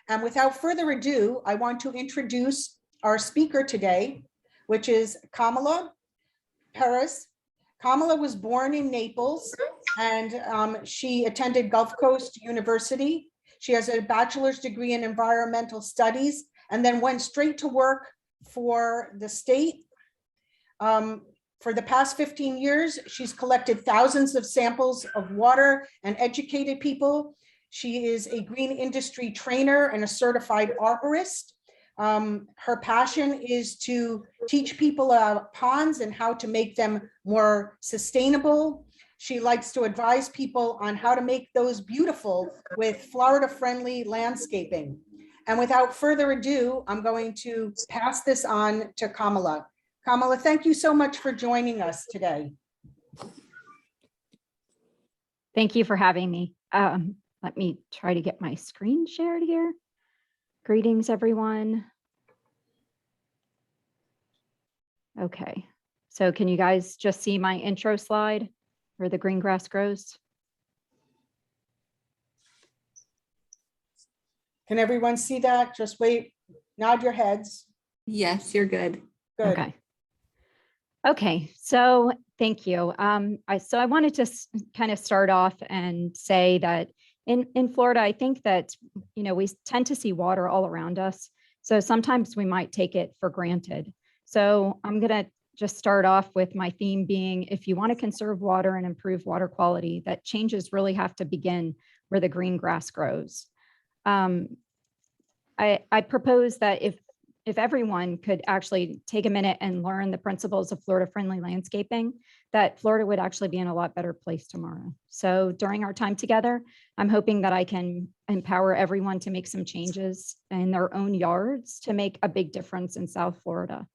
And without further ado, I want to introduce our speaker today, which is Kamila Perez. Kamila was born in Naples and she attended Gulf Coast University. She has a bachelor's degree in environmental studies and then went straight to work for the state. For the past 15 years, she's collected thousands of samples of water and educated people. She is a green industry trainer and a certified arborist. Her passion is to teach people about ponds and how to make them more sustainable. She likes to advise people on how to make those beautiful with Florida-friendly landscaping. And without further ado, I'm going to pass this on to Kamila. Kamila, thank you so much for joining us today. Thank you for having me. Let me try to get my screen shared here. Greetings, everyone. Okay, so can you guys just see my intro slide where the green grass grows? Can everyone see that? Just wait, nod your heads. Yes, you're good. Good. Okay. Okay, so thank you. So I wanted to kind of start off and say that in Florida, I think that, you know, we tend to see water all around us. So sometimes we might take it for granted. So I'm going to just start off with my theme being, if you want to conserve water and improve water quality, that changes really have to begin where the green grass grows. I propose that if everyone could actually take a minute and learn the principles of Florida-friendly landscaping, that Florida would actually be in a lot better place tomorrow. So during our time together, I'm hoping that I can empower everyone to make some changes in their own yards to make a big difference in South Florida.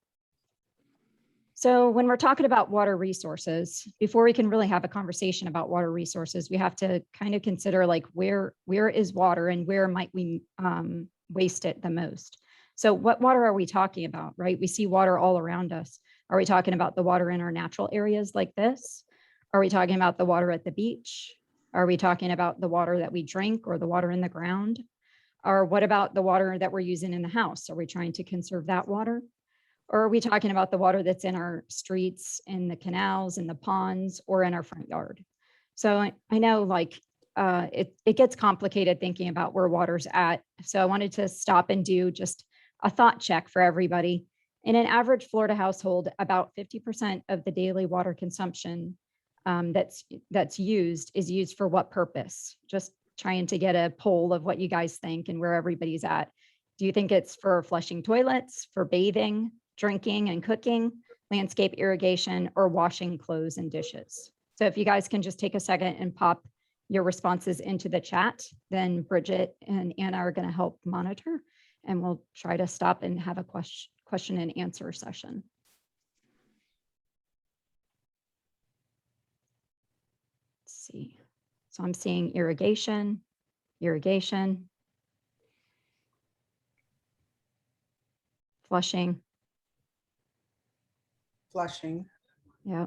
So when we're talking about water resources, before we can really have a conversation about water resources, we have to kind of consider like where is water and where might we waste it the most. So what water are we talking about, right? We see water all around us. Are we talking about the water in our natural areas like this? Are we talking about the water at the beach? Are we talking about the water that we drink or the water in the ground? Or what about the water that we're using in the house? Are we trying to conserve that water? Or are we talking about the water that's in our streets, in the canals, in the ponds, or in our front yard? So I know like it gets complicated thinking about where water's at. So I wanted to stop and do just a thought check for everybody. In an average Florida household, about 50% of the daily water consumption that's used is used for what purpose? Just trying to get a poll of what you guys think and where everybody's at. Do you think it's for flushing toilets, for bathing, drinking and cooking, landscape irrigation, or washing clothes and dishes? So if you guys can just take a second and pop your responses into the chat, then Bridget and Anna are going to help monitor, and we'll try to stop and have a question and answer session. Let's see. So I'm seeing irrigation, flushing. Yeah.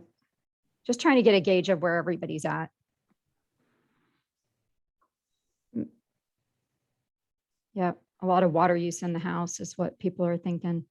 Just trying to get a gauge of where everybody's at. Yep. A lot of water use in the house is what people are thinking.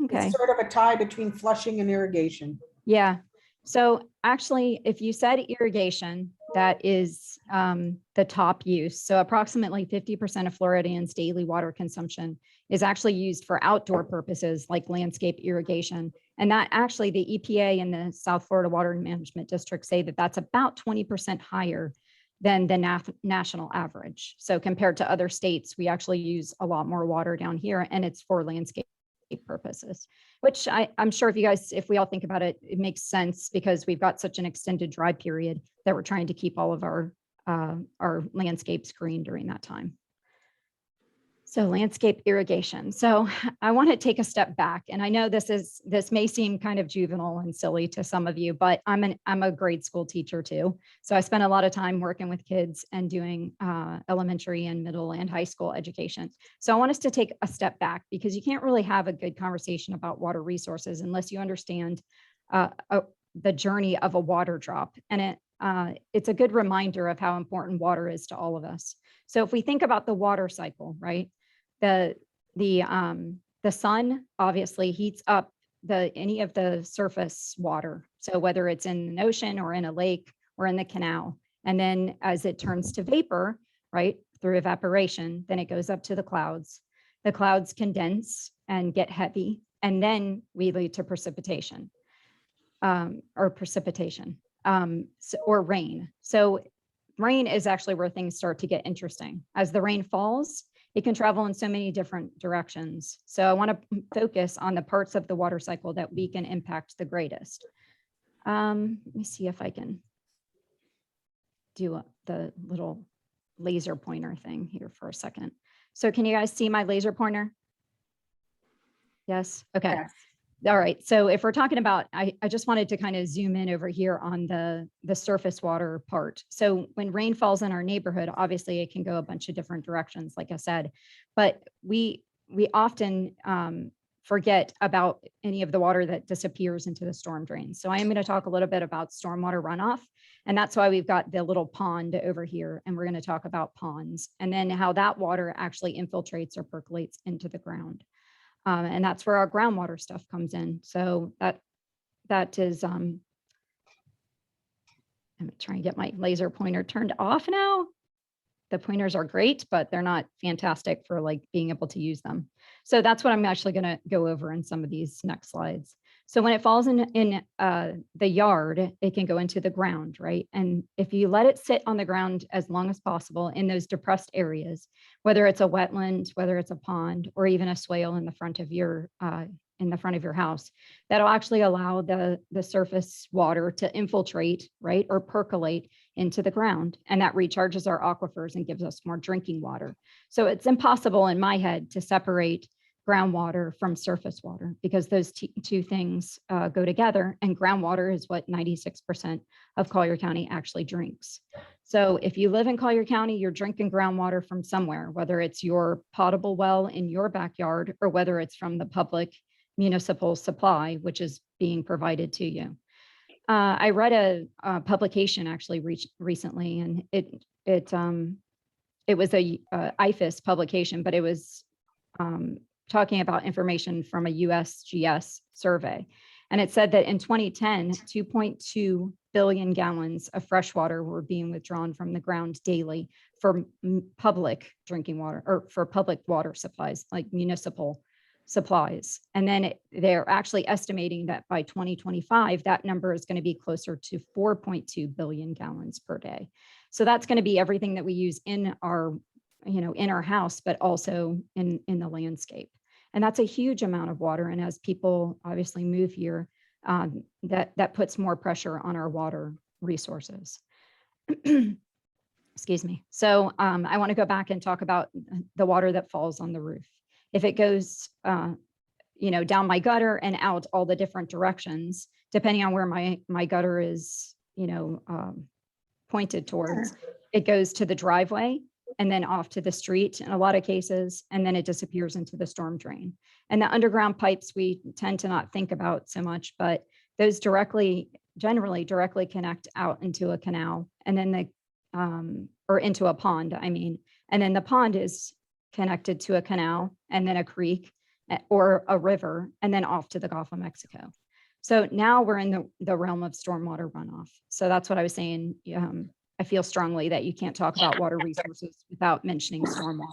Okay. It's sort of a tie between flushing and irrigation. Yeah. So actually, if you said irrigation, that is the top use. So approximately 50% of Floridians' daily water consumption is actually used for outdoor purposes like landscape irrigation. And that actually the EPA and the South Florida Water Management District say that that's about 20% higher than the national average. So compared to other states, we actually use a lot more water down here, and it's for landscape purposes, which I'm sure if we all think about it, it makes sense because we've got such an extended dry period that we're trying to keep all of our landscapes green during that time. So landscape irrigation. So I want to take a step back, and I know this may seem kind of juvenile and silly to some of you, but I'm a grade school teacher too. So I spend a lot of time working with kids and doing elementary and middle and high school education. So I want us to take a step back because you can't really have a good conversation about water resources unless you understand the journey of a water drop. And it's a good reminder of how important water is to all of us. So if we think about the water cycle, right? The sun obviously heats up any of the surface water. So whether it's in an ocean or in a lake or in the canal, and then as it turns to vapor, right, through evaporation, then it goes up to the clouds. The clouds condense and get heavy, and then we lead to precipitation, or rain. So rain is actually where things start to get interesting. As the rain falls, it can travel in so many different directions. So I want to focus on the parts of the water cycle that we can impact the greatest. Let me see if I can do the little laser pointer thing here for a second. So can you guys see my laser pointer? Yes. Okay. Yes. All right. So if we're talking about, I just wanted to kind of zoom in over here on the surface water part. So when rain falls in our neighborhood, obviously it can go a bunch of different directions, like I said, but we often forget about any of the water that disappears into the storm drains. So I am going to talk a little bit about stormwater runoff, and that's why we've got the little pond over here, and we're going to talk about ponds and then how that water actually infiltrates or percolates into the ground. And that's where our groundwater stuff comes in. So that is, I'm trying to get my laser pointer turned off now. The pointers are great, but they're not fantastic for like being able to use them. So that's what I'm actually going to go over in some of these next slides. So when it falls in the yard, it can go into the ground, right? And if you let it sit on the ground as long as possible in those depressed areas, whether it's a wetland, whether it's a pond, or even a swale in the front of your house, that'll actually allow the surface water to infiltrate, right, or percolate into the ground, and that recharges our aquifers and gives us more drinking water. So it's impossible in my head to separate groundwater from surface water because those two things go together, and groundwater is what 96% of Collier County actually drinks. So if you live in Collier County, you're drinking groundwater from somewhere, whether it's your potable well in your backyard or whether it's from the public municipal supply, which is being provided to you. I read a publication actually recently, and it was a IFAS publication, but it was talking about information from a USGS survey. And it said that in 2010, 2.2 billion gallons of fresh water were being withdrawn from the ground daily for public drinking water, or for public water supplies, like municipal supplies. And then they're actually estimating that by 2025, that number is going to be closer to 4.2 billion gallons per day. So that's going to be everything that we use in our house, but also in the landscape. And that's a huge amount of water. And as people obviously move here, that puts more pressure on our water resources. Excuse me. So I want to go back and talk about the water that falls on the roof. If it goes, down my gutter and out all the different directions, depending on where my gutter is, pointed towards, it goes to the driveway and then off to the street in a lot of cases, and then it disappears into the storm drain. And the underground pipes we tend to not think about so much, but those generally directly connect out into a canal, and then or into a pond, and then the pond is connected to a canal and then a creek or a river, and then off to the Gulf of Mexico. So now we're in the realm of stormwater runoff. So that's what I was saying. I feel strongly that you can't talk about water resources without mentioning stormwater.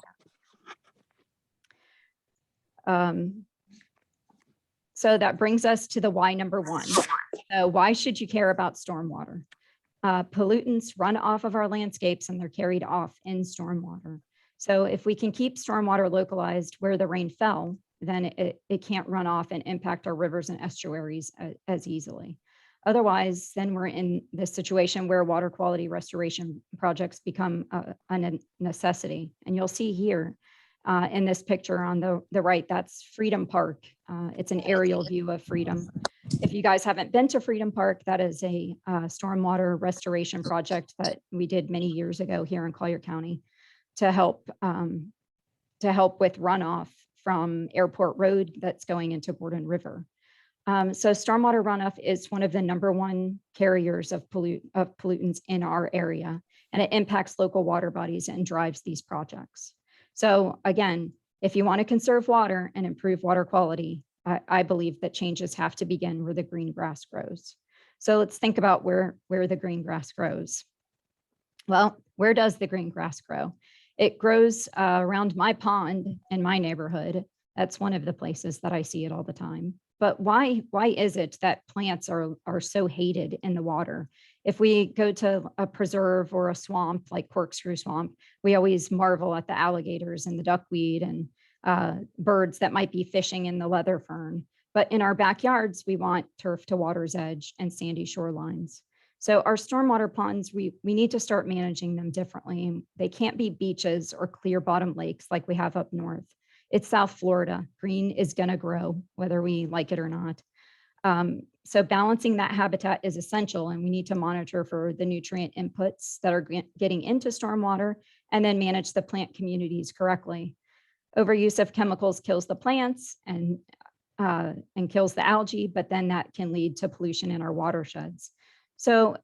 So that brings us to the why number one. So why should you care about stormwater? Pollutants run off of our landscapes and they're carried off in stormwater. So if we can keep stormwater localized where the rain fell, then it can't run off and impact our rivers and estuaries as easily. Otherwise, then we're in this situation where water quality restoration projects become a necessity. And you'll see here in this picture on the right, that's Freedom Park. It's an aerial view of Freedom. If you guys haven't been to Freedom Park, that is a stormwater restoration project that we did many years ago here in Collier County to help with runoff from Airport Road that's going into Gordon River. So stormwater runoff is one of the #1 carriers of pollutants in our area, and it impacts local water bodies and drives these projects. So again, if you want to conserve water and improve water quality, I believe that changes have to begin where the green grass grows. So let's think about where the green grass grows. Well, where does the green grass grow? It grows around my pond in my neighborhood. That's one of the places that I see it all the time. But why is it that plants are so hated in the water? If we go to a preserve or a swamp like Corkscrew Swamp, we always marvel at the alligators and the duckweed and birds that might be fishing in the leather fern. But in our backyards, we want turf to water's edge and sandy shorelines. So our stormwater ponds, we need to start managing them differently. They can't be beaches or clear bottom lakes like we have up north. It's South Florida. Green is going to grow, whether we like it or not. So balancing that habitat is essential, and we need to monitor for the nutrient inputs that are getting into stormwater and then manage the plant communities correctly. Overuse of chemicals kills the plants and kills the algae, but then that can lead to pollution in our watersheds. So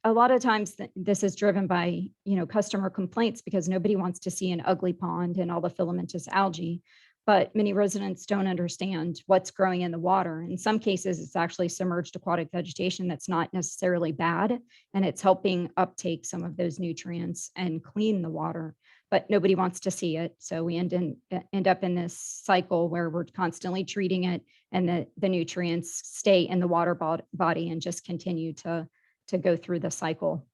a lot of times this is driven by, customer complaints because nobody wants to see an ugly pond and all the filamentous algae, but many residents don't understand what's growing in the water. In some cases, it's actually submerged aquatic vegetation that's not necessarily bad, and it's helping uptake some of those nutrients and clean the water, but nobody wants to see it. So we end up in this cycle where we're constantly treating it, and the nutrients stay in the water body and just continue to go through the cycle.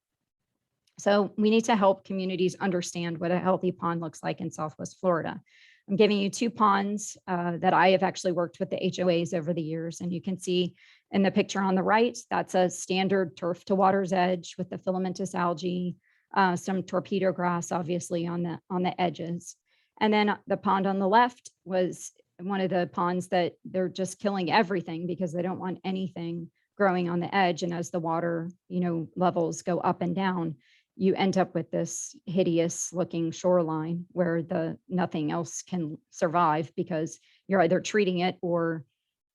So we need to help communities understand what a healthy pond looks like in Southwest Florida. I'm giving you 2 ponds that I have actually worked with the HOAs over the years. And you can see in the picture on the right, that's a standard turf to water's edge with the filamentous algae, some torpedo grass, obviously on the edges. And then the pond on the left was one of the ponds that they're just killing everything because they don't want anything growing on the edge. And as the water, levels go up and down, you end up with this hideous looking shoreline where nothing else can survive because you're either treating it or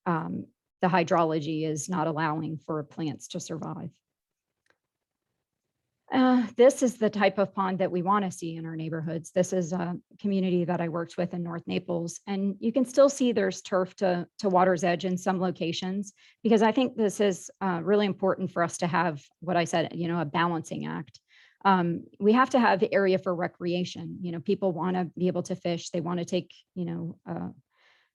the hydrology is not allowing for plants to survive. This is the type of pond that we want to see in our neighborhoods. This is a community that I worked with in North Naples, and you can still see there's turf to water's edge in some locations, because I think this is really important for us to have what I said, a balancing act. We have to have the area for recreation. People want to be able to fish. They want to take,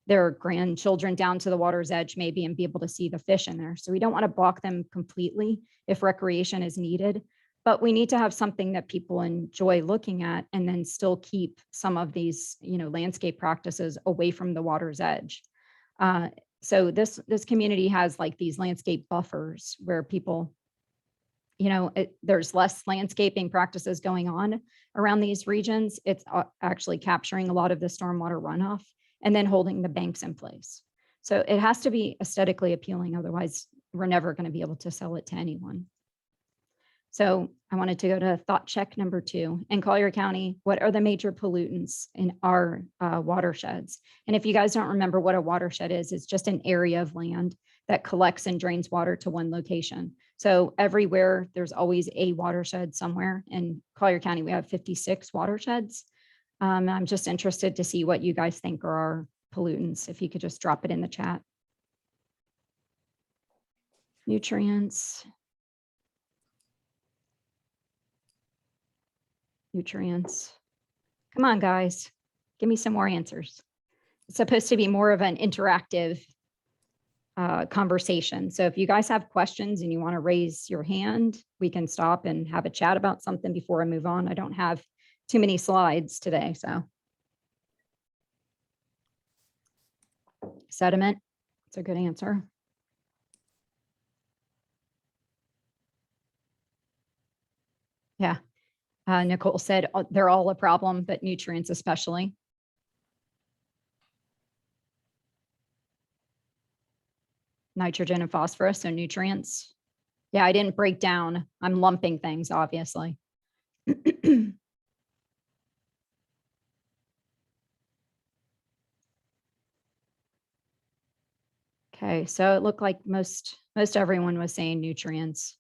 their grandchildren down to the water's edge maybe and be able to see the fish in there. So we don't want to block them completely if recreation is needed. But we need to have something that people enjoy looking at and then still keep some of these, landscape practices away from the water's edge. So this community has like these landscape buffers where people, there's less landscaping practices going on around these regions. It's actually capturing a lot of the stormwater runoff and then holding the banks in place. So it has to be aesthetically appealing. Otherwise, we're never going to be able to sell it to anyone. So I wanted to go to thought check number 2. In Collier County, what are the major pollutants in our watersheds? And if you guys don't remember what a watershed is, it's just an area of land that collects and drains water to one location. So everywhere, there's always a watershed somewhere. In Collier County, we have 56 watersheds. I'm just interested to see what you guys think are our pollutants. If you could just drop it in the chat. Nutrients. Come on, guys. Give me some more answers. It's supposed to be more of an interactive conversation. So if you guys have questions and you want to raise your hand, we can stop and have a chat about something before I move on. I don't have too many slides today, so. Sediment, that's a good answer. Yeah. Nicole said they're all a problem, but nutrients especially. Nitrogen and phosphorus, so nutrients. Yeah, I didn't break down. I'm lumping things, obviously. Okay. Okay, so it looked like most everyone was saying nutrients.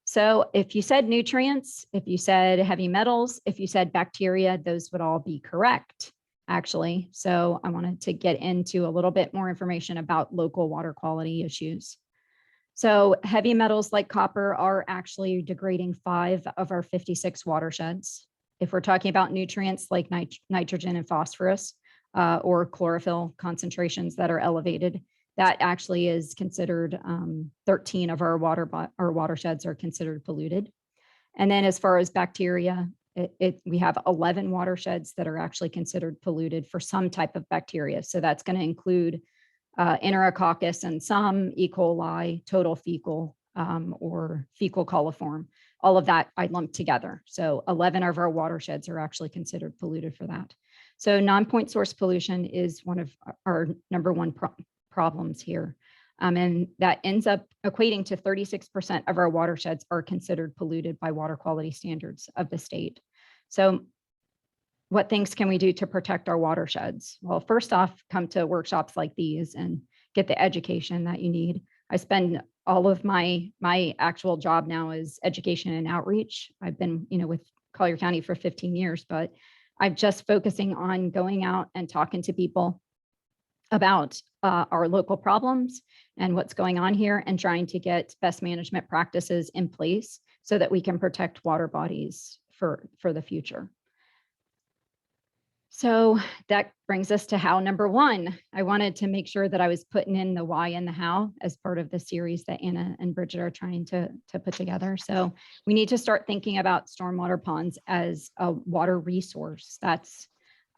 So if you said nutrients, if you said heavy metals, if you said bacteria, those would all be correct, actually. So I wanted to get into a little bit more information about local water quality issues. So heavy metals like copper are actually degrading 5 of our 56 watersheds. If we're talking about nutrients like nitrogen and phosphorus or chlorophyll concentrations that are elevated, that actually is considered 13 of our watersheds are considered polluted. And then as far as bacteria, we have 11 watersheds that are actually considered polluted for some type of bacteria. So that's going to include Enterococcus and some E. coli, total fecal or fecal coliform. All of that I lumped together. So 11 of our watersheds are actually considered polluted for that. So non-point source pollution is one of our number one problems here. And that ends up equating to 36% of our watersheds are considered polluted by water quality standards of the state. So what things can we do to protect our watersheds? Well, first off, come to workshops like these and get the education that you need. I spend all of my actual job now is education and outreach. I've been, with Collier County for 15 years, but I'm just focusing on going out and talking to people about our local problems and what's going on here and trying to get best management practices in place so that we can protect water bodies for the future. So that brings us to how number one. I wanted to make sure that I was putting in the why and the how as part of the series that Anna and Bridget are trying to put together. So we need to start thinking about stormwater ponds as a water resource. That's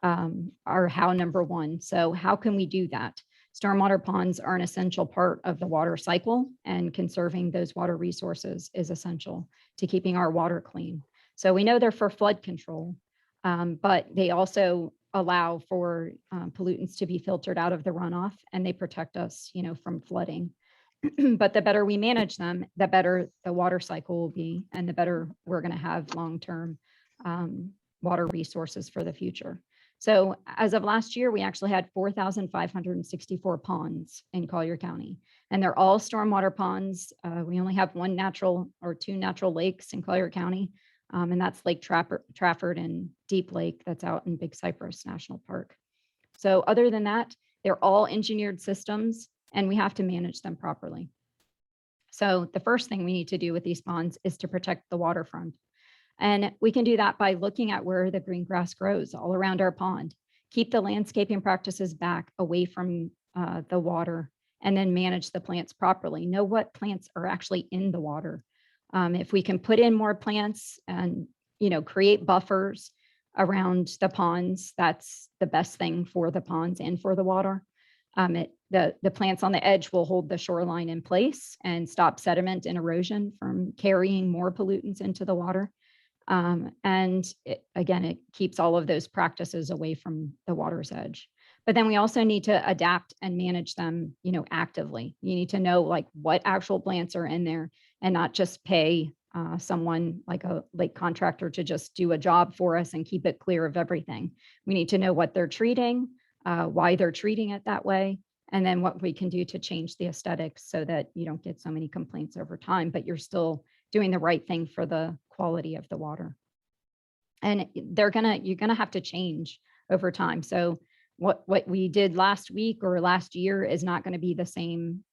our how number one. So how can we do that? Stormwater ponds are an essential part of the water cycle, and conserving those water resources is essential to keeping our water clean. So we know they're for flood control. But they also allow for pollutants to be filtered out of the runoff, and they protect us, from flooding. But the better we manage them, the better the water cycle will be, and the better we're going to have long-term water resources for the future. So as of last year, we actually had 4,564 ponds in Collier County, and they're all stormwater ponds. We only have two natural lakes in Collier County. And that's Lake Trafford and Deep Lake that's out in Big Cypress National Park. So other than that, they're all engineered systems and we have to manage them properly. So the first thing we need to do with these ponds is to protect the waterfront. And we can do that by looking at where the green grass grows all around our pond. Keep the landscaping practices back away from the water, and then manage the plants properly. Know what plants are actually in the water. If we can put in more plants and, create buffers around the ponds, that's the best thing for the ponds and for the water. The plants on the edge will hold the shoreline in place and stop sediment and erosion from carrying more pollutants into the water. And it keeps all of those practices away from the water's edge. But then we also need to adapt and manage them, actively. You need to know what actual plants are in there and not just pay someone like a lake contractor to just do a job for us and keep it clear of everything. We need to know what they're treating, why they're treating it that way, and then what we can do to change the aesthetics so that you don't get so many complaints over time, but you're still doing the right thing for the quality of the water. And you're gonna have to change over time. So what we did last week or last year is not going to be the same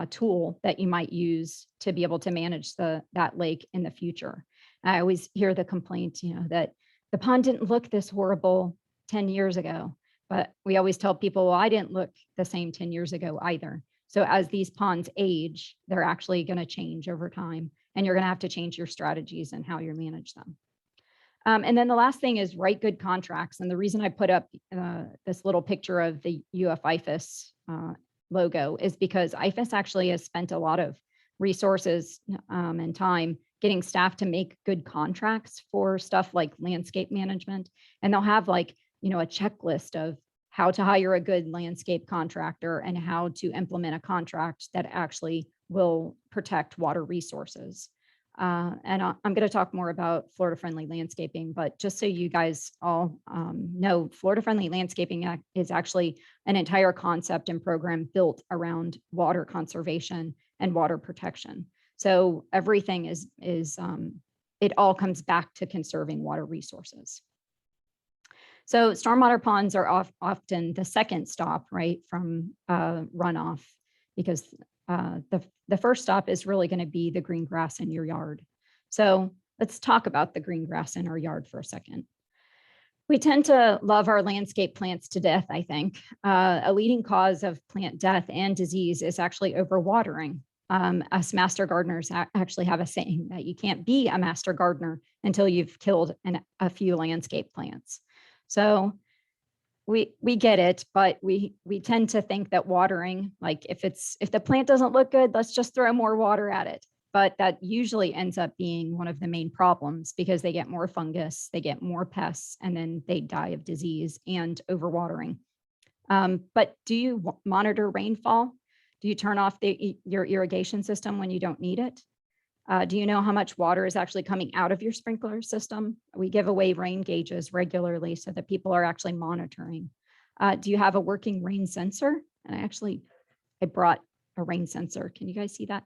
tool that you might use to be able to manage that lake in the future. I always hear the complaint, that the pond didn't look this horrible 10 years ago, but we always tell people, well, I didn't look the same 10 years ago either. So as these ponds age, they're actually going to change over time, and you're going to have to change your strategies and how you manage them. And then the last thing is write good contracts. And the reason I put up this little picture of the UF-IFAS logo is because IFAS actually has spent a lot of resources and time getting staff to make good contracts for stuff like landscape management. And they'll have a checklist of how to hire a good landscape contractor and how to implement a contract that actually will protect water resources. I'm going to talk more about Florida-friendly landscaping, but just so you guys all know, Florida-friendly landscaping is actually an entire concept and program built around water conservation and water protection. So everything is it all comes back to conserving water resources. So stormwater ponds are often the second stop, right, from runoff, because the first stop is really going to be the green grass in your yard. So let's talk about the green grass in our yard for a second. We tend to love our landscape plants to death, I think. A leading cause of plant death and disease is actually overwatering. Us master gardeners actually have a saying that you can't be a master gardener until you've killed a few landscape plants. So we get it, but we tend to think that watering, like if the plant doesn't look good, let's just throw more water at it. But that usually ends up being one of the main problems, because they get more fungus, they get more pests, and then they die of disease and overwatering. But do you monitor rainfall? Do you turn off your irrigation system when you don't need it? Do you know how much water is actually coming out of your sprinkler system? We give away rain gauges regularly so that people are actually monitoring. Do you have a working rain sensor? And I brought a rain sensor. Can you guys see that?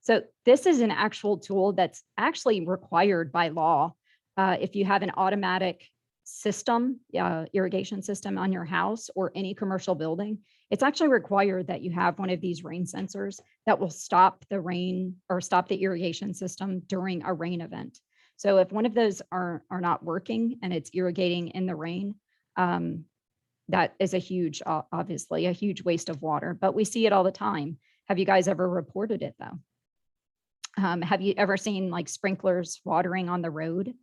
So this is an actual tool that's actually required by law. If you have an automatic system, irrigation system on your house or any commercial building, it's actually required that you have one of these rain sensors that will stop the rain or stop the irrigation system during a rain event. So if one of those are not working and it's irrigating in the rain, that is obviously a huge waste of water, but we see it all the time. Have you guys ever reported it though? Have you ever seen like sprinklers watering on the road?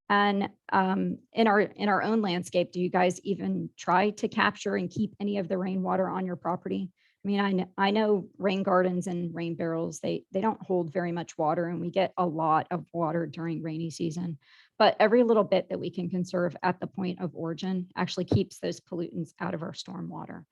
And in our own landscape, do you guys even try to capture and keep any of the rainwater on your property? I mean, I know rain gardens and rain barrels, they don't hold very much water, and we get a lot of water during rainy season. But every little bit that we can conserve at the point of origin actually keeps those pollutants out of our stormwater.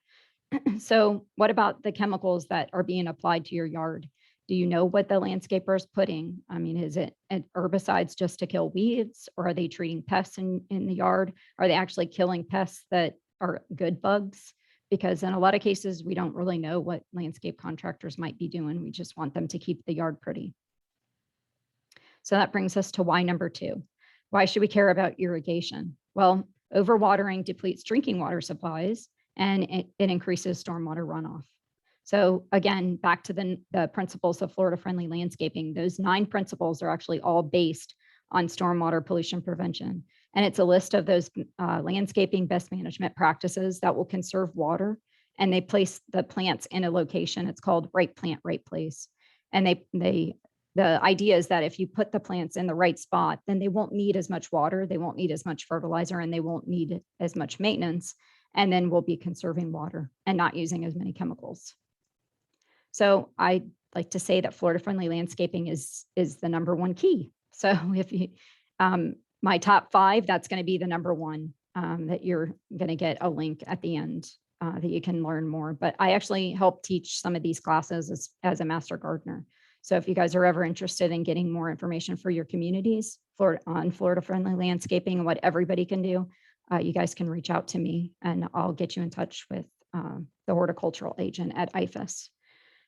So what about the chemicals that are being applied to your yard? Do you know what the landscaper is putting? I mean, is it herbicides just to kill weeds, or are they treating pests in the yard? Are they actually killing pests that are good bugs? Because in a lot of cases, we don't really know what landscape contractors might be doing. We just want them to keep the yard pretty. So that brings us to why number 2. Why should we care about irrigation? Well, overwatering depletes drinking water supplies, and it increases stormwater runoff. So again, back to the principles of Florida-friendly landscaping, those 9 principles are actually all based on stormwater pollution prevention. And it's a list of those landscaping best management practices that will conserve water, and they place the plants in a location. It's called right plant, right place. And the idea is that if you put the plants in the right spot, then they won't need as much water, they won't need as much fertilizer, and they won't need as much maintenance. And then we'll be conserving water and not using as many chemicals. So I like to say that Florida-friendly landscaping is the number 1 key. So if you, my top 5, that's going to be the number 1 that you're going to get a link at the end that you can learn more. But I actually help teach some of these classes as a master gardener. So if you guys are ever interested in getting more information for your communities on Florida-friendly landscaping and what everybody can do, you guys can reach out to me and I'll get you in touch with the horticultural agent at IFAS.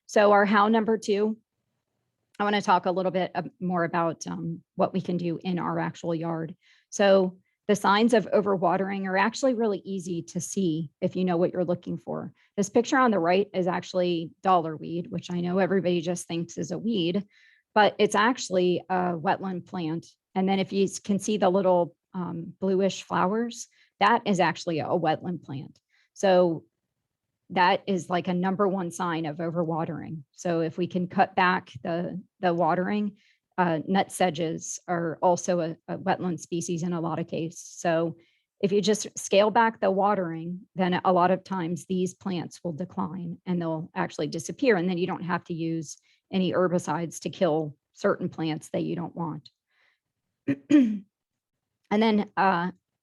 So our how number 2, I want to talk a little bit more about what we can do in our actual yard. So the signs of overwatering are actually really easy to see if you know what you're looking for. This picture on the right is actually dollarweed, which I know everybody just thinks is a weed, but it's actually a wetland plant. And then if you can see the little bluish flowers, that is actually a wetland plant. So that is like a number 1 sign of overwatering. So if we can cut back the watering, nut sedges are also a wetland species in a lot of cases. So if you just scale back the watering, then a lot of times these plants will decline and they'll actually disappear. And then you don't have to use any herbicides to kill certain plants that you don't want. And then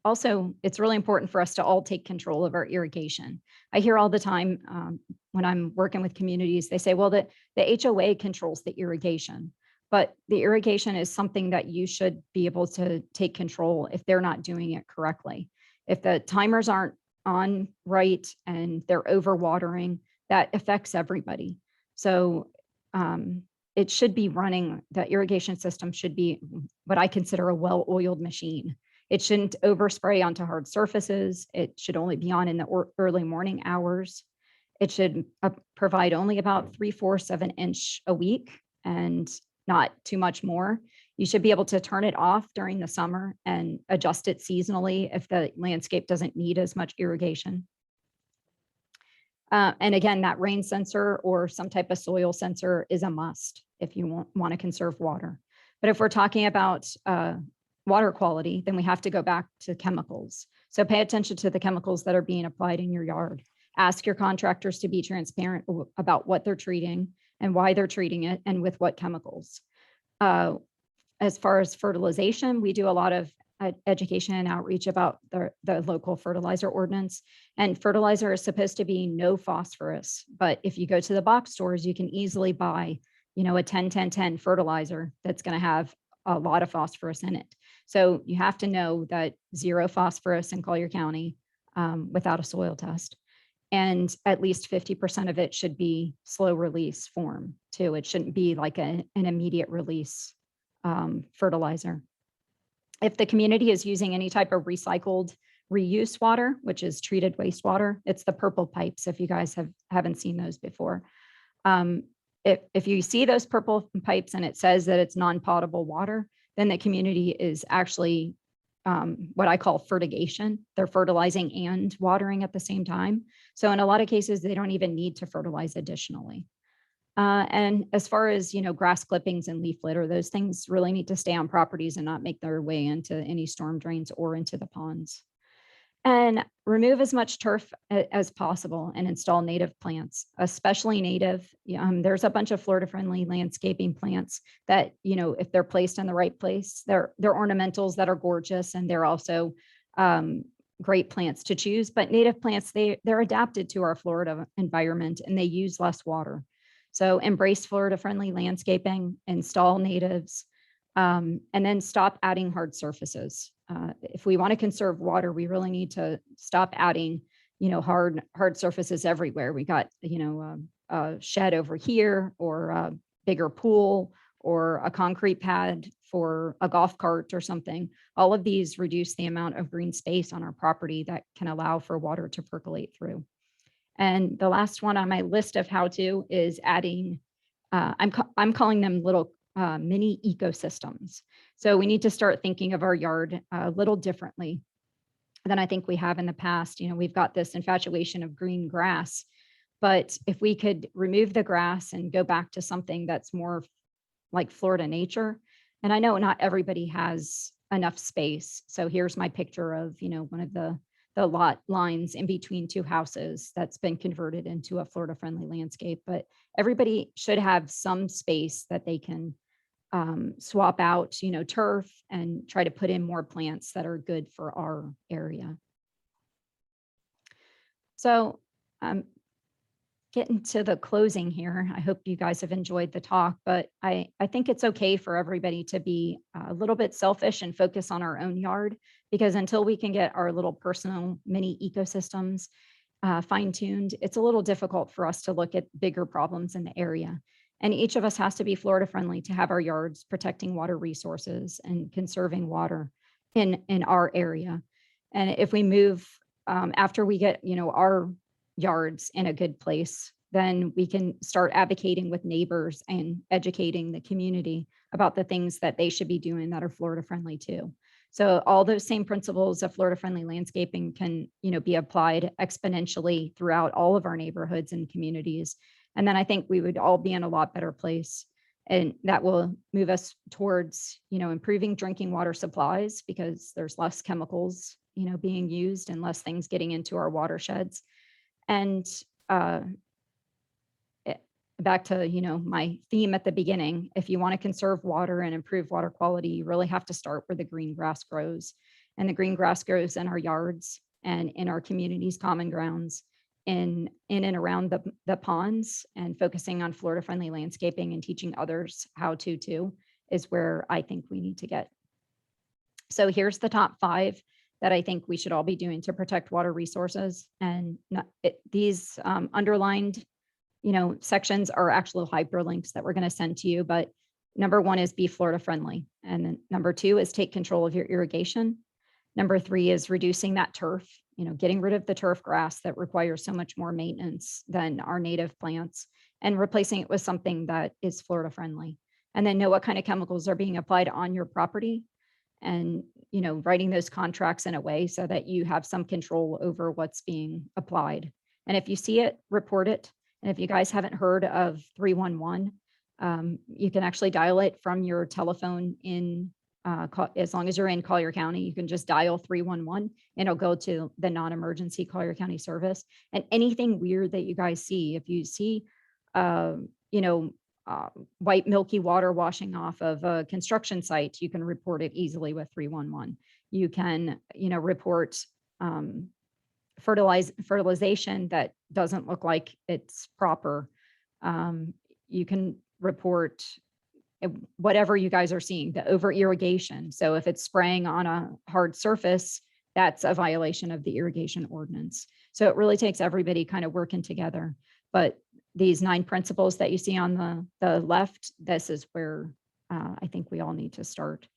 also, it's really important for us to all take control of our irrigation. I hear all the time when I'm working with communities, they say, well, the HOA controls the irrigation. but the irrigation is something that you should be able to take control if they're not doing it correctly. If the timers aren't on right and they're overwatering, that affects everybody. So it should be running, the irrigation system should be what I consider a well-oiled machine. It shouldn't overspray onto hard surfaces. It should only be on in the early morning hours. It should provide only about 3/4 of an inch a week and not too much more. You should be able to turn it off during the summer and adjust it seasonally if the landscape doesn't need as much irrigation. And again, that rain sensor or some type of soil sensor is a must if you want to conserve water. But if we're talking about water quality, then we have to go back to chemicals. So pay attention to the chemicals that are being applied in your yard. Ask your contractors to be transparent about what they're treating and why they're treating it and with what chemicals. As far as fertilization, we do a lot of education and outreach about the local fertilizer ordinance. And fertilizer is supposed to be no phosphorus. But if you go to the box stores, you can easily buy, a 10-10-10 fertilizer that's going to have a lot of phosphorus in it. So you have to know that 0 phosphorus in Collier County without a soil test. And at least 50% of it should be slow release form too. It shouldn't be like an immediate release fertilizer. If the community is using any type of recycled reuse water, which is treated wastewater, it's the purple pipes, if you guys haven't seen those before. If you see those purple pipes and it says that it's non-potable water, then the community is actually what I call fertigation. They're fertilizing and watering at the same time. So in a lot of cases, they don't even need to fertilize additionally. And as far as, grass clippings and leaf litter, those things really need to stay on properties and not make their way into any storm drains or into the ponds. And remove as much turf as possible and install native plants, especially native. There's a bunch of Florida-friendly landscaping plants that, if they're placed in the right place, they're ornamentals that are gorgeous, and they're also great plants to choose. But native plants, they're adapted to our Florida environment and they use less water. So embrace Florida-friendly landscaping, install natives, and then stop adding hard surfaces. If we want to conserve water, we really need to stop adding, hard surfaces everywhere. We got, a shed over here, or a bigger pool, or a concrete pad for a golf cart or something. All of these reduce the amount of green space on our property that can allow for water to percolate through. And the last one on my list of how to is adding, I'm calling them little mini ecosystems. So we need to start thinking of our yard a little differently than I think we have in the past. We've got this infatuation of green grass, but if we could remove the grass and go back to something that's more like Florida nature, and I know not everybody has enough space. So here's my picture of, one of the lot lines in between two houses that's been converted into a Florida friendly landscape, but everybody should have some space that they can swap out, turf, and try to put in more plants that are good for our area. So getting to the closing here. I hope you guys have enjoyed the talk, but I think it's okay for everybody to be a little bit selfish and focus on our own yard, because until we can get our little personal mini ecosystems fine-tuned, it's a little difficult for us to look at bigger problems in the area. And each of us has to be Florida friendly to have our yards protecting water resources and conserving water in our area. And if we move after we get, our yards in a good place, then we can start advocating with neighbors and educating the community about the things that they should be doing that are Florida friendly too. So all those same principles of Florida friendly landscaping can, be applied exponentially throughout all of our neighborhoods and communities. And then I think we would all be in a lot better place, and that will move us towards, improving drinking water supplies, because there's less chemicals, being used and less things getting into our watersheds. And back to, my theme at the beginning, if you want to conserve water and improve water quality, you really have to start where the green grass grows. And the green grass grows in our yards and in our communities' common grounds, in and around the ponds and focusing on Florida friendly landscaping and teaching others how to too is where I think we need to get. So here's the top 5 that I think we should all be doing to protect water resources. And these underlined, sections are actual hyperlinks that we're going to send to you. But number 1 is be Florida friendly. And then number 2 is take control of your irrigation. Number 3 is reducing that turf, getting rid of the turf grass that requires so much more maintenance than our native plants and replacing it with something that is Florida friendly. And then know what kind of chemicals are being applied on your property and, writing those contracts in a way so that you have some control over what's being applied. And if you see it, report it. And if you guys haven't heard of 311, you can actually dial it from your telephone in, as long as you're in Collier County, you can just dial 311 and it'll go to the non-emergency Collier County service. And anything weird that you guys see, if you see, white milky water washing off of a construction site, you can report it easily with 311. You can, report fertilization that doesn't look like it's proper. You can report whatever you guys are seeing, the over irrigation. So if it's spraying on a hard surface, that's a violation of the irrigation ordinance. So it really takes everybody kind of working together. But these 9 principles that you see on the left, this is where I think we all need to start.